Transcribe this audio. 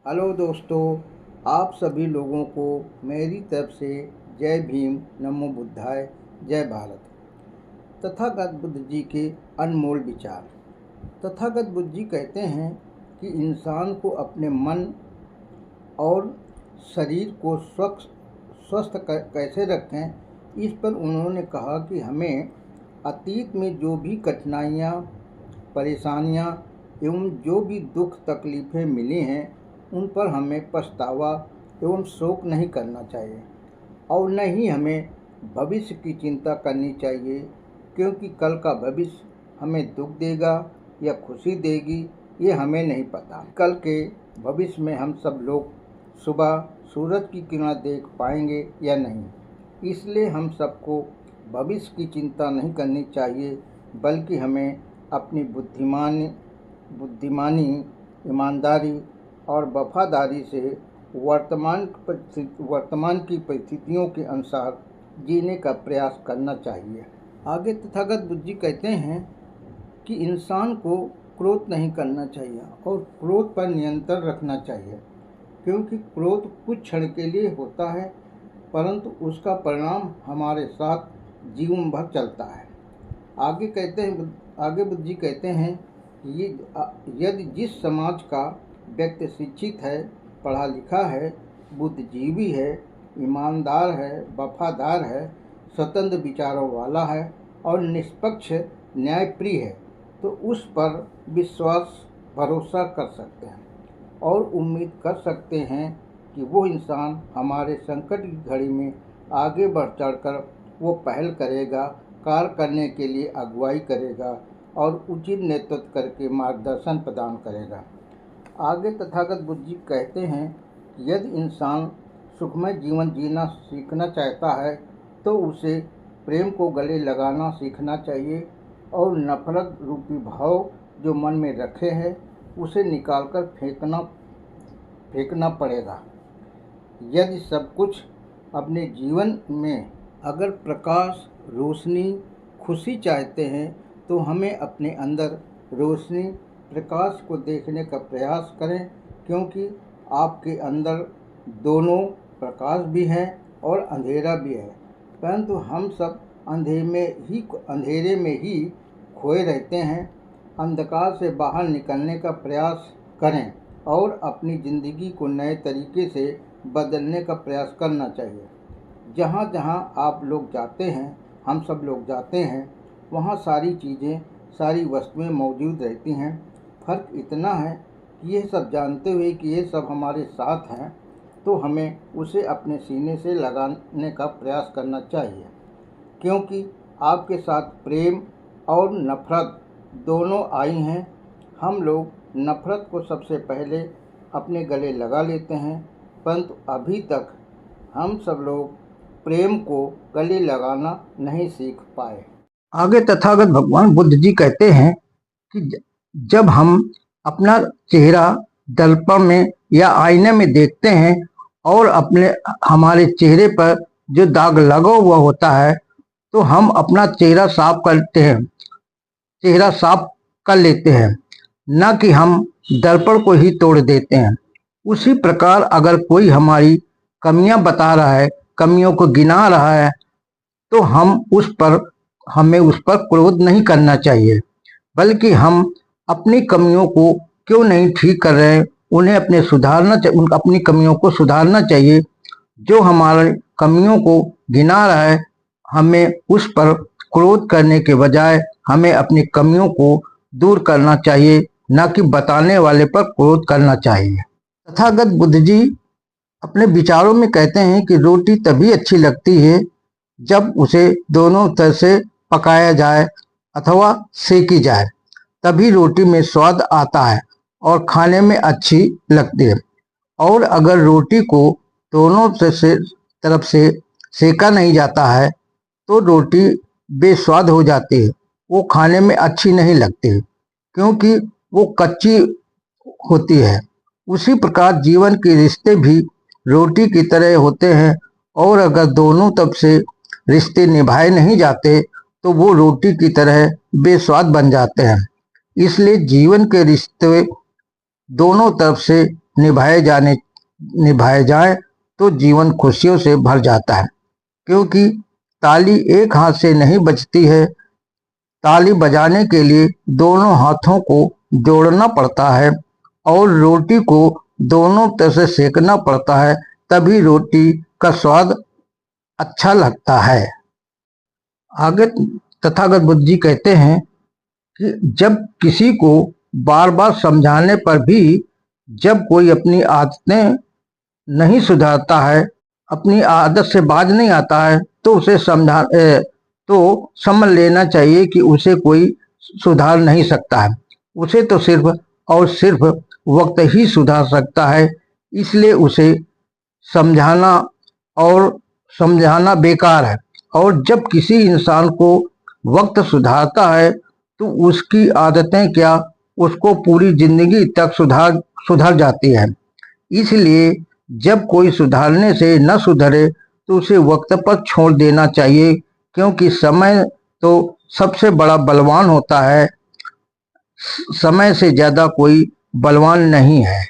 Hello दोस्तों, आप सभी लोगों को मेरी तरफ से जय भीम, नमो बुद्धाय, जय भारत। तथागत बुद्ध जी के अनमोल विचार। तथागत बुद्ध जी कहते हैं कि इंसान को अपने मन और शरीर को स्वस्थ कैसे रखें, इस पर उन्होंने कहा कि हमें अतीत में जो भी कठिनाइयाँ, परेशानियाँ एवं जो भी दुख तकलीफ़ें मिली हैं, उन पर हमें पछतावा एवं शोक नहीं करना चाहिए और न ही हमें भविष्य की चिंता करनी चाहिए, क्योंकि कल का भविष्य हमें दुख देगा या खुशी देगी, ये हमें नहीं पता। कल के भविष्य में हम सब लोग सुबह सूरज की किरण देख पाएंगे या नहीं, इसलिए हम सबको भविष्य की चिंता नहीं करनी चाहिए, बल्कि हमें अपनी बुद्धिमानी, ईमानदारी और वफादारी से वर्तमान की परिस्थितियों के अनुसार जीने का प्रयास करना चाहिए। आगे तथागत बुद्ध जी कहते हैं कि इंसान को क्रोध नहीं करना चाहिए और क्रोध पर नियंत्रण रखना चाहिए, क्योंकि क्रोध कुछ क्षण के लिए होता है, परंतु उसका परिणाम हमारे साथ जीवन भर चलता है। आगे बुद्ध जी कहते हैं कि यदि जिस समाज का व्यक्ति शिक्षित है, पढ़ा लिखा है, बुद्धिजीवी है, ईमानदार है, वफादार है, स्वतंत्र विचारों वाला है और निष्पक्ष न्यायप्रिय है, तो उस पर विश्वास भरोसा कर सकते हैं और उम्मीद कर सकते हैं कि वो इंसान हमारे संकट की घड़ी में आगे बढ़ चढ़कर वो पहल करेगा, कार्य करने के लिए अगुवाई करेगा और उचित नेतृत्व करके मार्गदर्शन प्रदान करेगा। आगे तथागत बुद्ध जी कहते हैं कि यदि इंसान सुखमय जीवन जीना सीखना चाहता है तो उसे प्रेम को गले लगाना सीखना चाहिए और नफरत रूपी भाव जो मन में रखे है उसे निकालकर फेंकना पड़ेगा। यदि सब कुछ अपने जीवन में अगर प्रकाश, रोशनी, खुशी चाहते हैं तो हमें अपने अंदर रोशनी, प्रकाश को देखने का प्रयास करें, क्योंकि आपके अंदर दोनों प्रकाश भी है और अंधेरा भी है, परंतु हम सब अंधेरे में ही खोए रहते हैं। अंधकार से बाहर निकलने का प्रयास करें और अपनी ज़िंदगी को नए तरीके से बदलने का प्रयास करना चाहिए। जहाँ जहाँ आप लोग जाते हैं, हम सब लोग जाते हैं, वहाँ सारी चीज़ें, सारी वस्तुएं मौजूद रहती हैं। फ़र्क इतना है कि ये सब जानते हुए कि ये सब हमारे साथ हैं, तो हमें उसे अपने सीने से लगाने का प्रयास करना चाहिए, क्योंकि आपके साथ प्रेम और नफ़रत दोनों आई हैं। हम लोग नफ़रत को सबसे पहले अपने गले लगा लेते हैं, परंतु अभी तक हम सब लोग प्रेम को गले लगाना नहीं सीख पाए। आगे तथागत भगवान बुद्ध जी कहते हैं कि जब हम अपना चेहरा दर्पण में या आईने में देखते हैं और हमारे चेहरे पर जो दाग लगा हुआ होता है, तो हम अपना चेहरा साफ कर लेते हैं, न कि हम दर्पण को ही तोड़ देते हैं। उसी प्रकार अगर कोई हमारी कमियां बता रहा है, कमियों को गिना रहा है, तो हमें उस पर क्रोध नहीं करना चाहिए, बल्कि हम अपनी कमियों को क्यों नहीं ठीक कर रहे हैं, उन्हें अपनी कमियों को सुधारना चाहिए। जो हमारी कमियों को गिना रहा है, हमें उस पर क्रोध करने के बजाय हमें अपनी कमियों को दूर करना चाहिए, न कि बताने वाले पर क्रोध करना चाहिए। तथागत बुद्ध जी अपने विचारों में कहते हैं कि रोटी तभी अच्छी लगती है जब उसे दोनों तरह से पकाया जाए अथवा सेकी जाए, तभी रोटी में स्वाद आता है और खाने में अच्छी लगती है। और अगर रोटी को दोनों तरफ से सेका नहीं जाता है तो रोटी बेस्वाद हो जाती है, वो खाने में अच्छी नहीं लगती है, क्योंकि वो कच्ची होती है। उसी प्रकार जीवन के रिश्ते भी रोटी की तरह होते हैं, और अगर दोनों तरफ से रिश्ते निभाए नहीं जाते तो वो रोटी की तरह बेस्वाद बन जाते हैं। इसलिए जीवन के रिश्ते दोनों तरफ से निभाए जाए तो जीवन खुशियों से भर जाता है। क्योंकि ताली एक हाथ से नहीं बजती है, ताली बजाने के लिए दोनों हाथों को जोड़ना पड़ता है और रोटी को दोनों तरफ से सेकना पड़ता है, तभी रोटी का स्वाद अच्छा लगता है। आगे तथागत बुद्ध जी कहते हैं कि जब किसी को बार बार समझाने पर भी जब कोई अपनी आदतें नहीं सुधारता है, अपनी आदत से बाज नहीं आता है, तो उसे समझ लेना चाहिए कि उसे कोई सुधार नहीं सकता है। उसे तो सिर्फ और सिर्फ वक्त ही सुधार सकता है। इसलिए उसे समझाना और समझाना बेकार है। और जब किसी इंसान को वक्त सुधारता है तो उसकी आदतें क्या, उसको पूरी जिंदगी तक सुधर जाती है। इसलिए जब कोई सुधारने से न सुधरे तो उसे वक्त पर छोड़ देना चाहिए, क्योंकि समय तो सबसे बड़ा बलवान होता है, समय से ज्यादा कोई बलवान नहीं है।